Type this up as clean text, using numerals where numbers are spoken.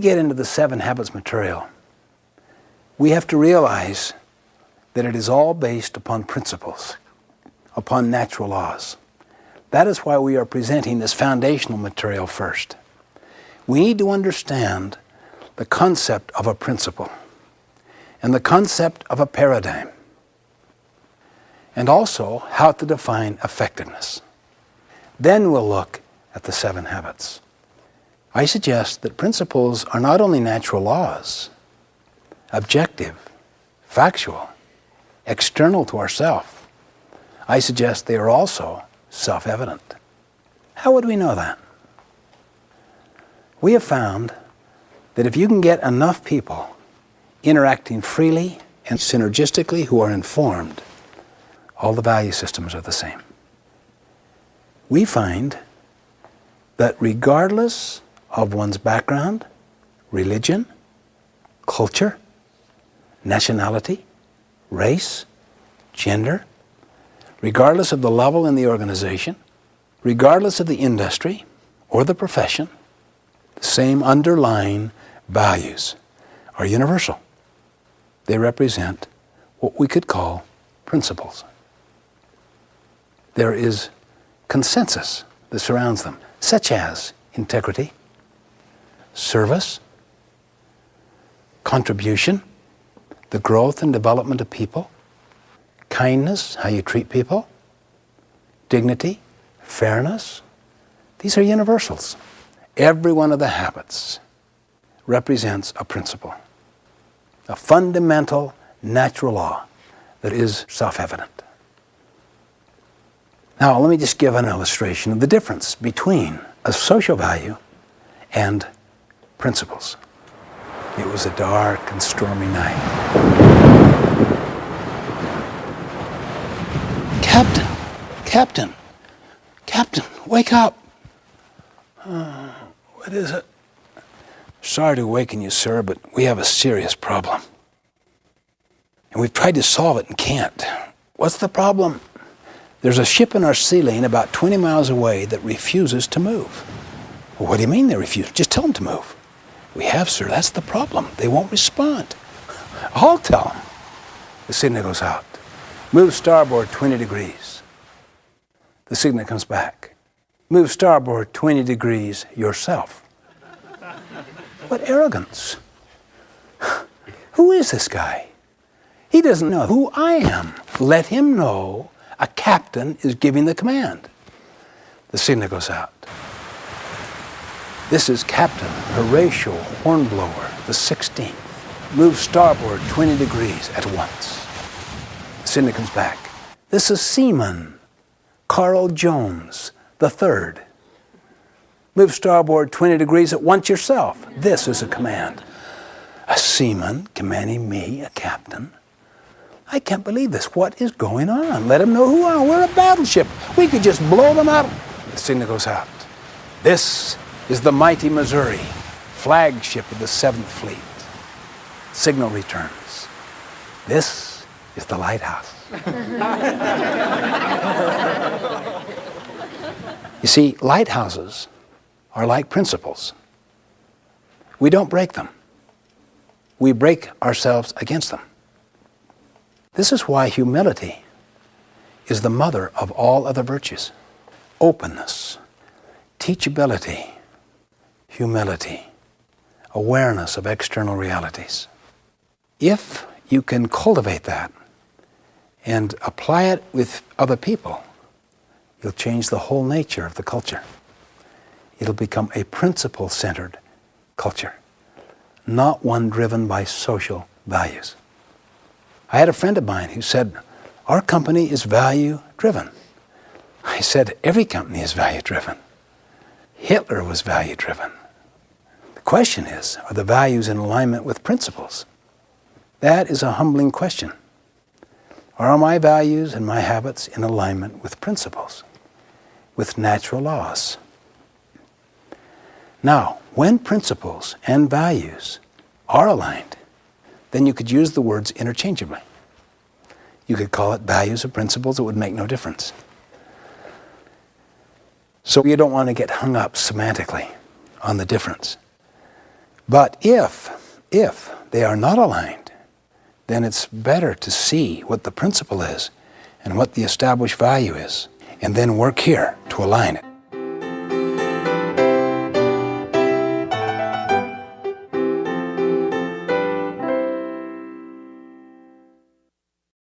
get into the 7 Habits material, we have to realize that it is all based upon principles, upon natural laws. That is why we are presenting this foundational material first. We need to understand the concept of a principle and the concept of a paradigm, and also how to define effectiveness. Then we'll look at the 7 habits. I suggest that principles are not only natural laws, objective, factual, external to ourself. I suggest they are also self-evident. How would we know that? We have found that if you can get enough people interacting freely and synergistically who are informed, all the value systems are the same. We find that regardless of one's background, religion, culture, nationality, race, gender, regardless of the level in the organization, regardless of the industry or the profession, the same underlying values are universal. They represent what we could call principles. There is consensus that surrounds them, such as integrity, service, contribution, the growth and development of people, kindness, how you treat people, dignity, fairness. These are universals. Every one of the habits represents a principle, a fundamental natural law that is self-evident. Now, let me just give an illustration of the difference between a social value and principles. It was a dark and stormy night. Captain, wake up. What is it? Sorry to awaken you, sir, but we have a serious problem. And we've tried to solve it and can't. What's the problem? There's a ship in our sea lane about 20 miles away that refuses to move. Well, what do you mean they refuse? Just tell them to move. We have, sir. That's the problem. They won't respond. I'll tell them. The signal goes out. Move starboard 20 degrees. The signal comes back. Move starboard 20 degrees yourself. What arrogance. Who is this guy? He doesn't know who I am. Let him know a captain is giving the command. The signal goes out. This is Captain Horatio Hornblower, the 16th. Move starboard 20 degrees at once. The signal comes back. This is Seaman Carl Jones, the 3rd. Move starboard 20 degrees at once yourself. This is a command. A seaman commanding me, a captain. I can't believe this. What is going on? Let them know who I am. We're a battleship. We could just blow them out. The signal goes out. This is the mighty Missouri, flagship of the 7th Fleet. Signal returns. This is the lighthouse. You see, lighthouses are like principles. We don't break them. We break ourselves against them. This is why humility is the mother of all other virtues. Openness, teachability, humility, awareness of external realities. If you can cultivate that and apply it with other people, you'll change the whole nature of the culture. It'll become a principle-centered culture, not one driven by social values. I had a friend of mine who said, our company is value-driven. I said, every company is value-driven. Hitler was value-driven. The question is, are the values in alignment with principles? That is a humbling question. Are my values and my habits in alignment with principles, with natural laws? Now, when principles and values are aligned, then you could use the words interchangeably. You could call it values or principles. It would make no difference. So you don't want to get hung up semantically on the difference. But if they are not aligned, then it's better to see what the principle is and what the established value is, and then work here to align it.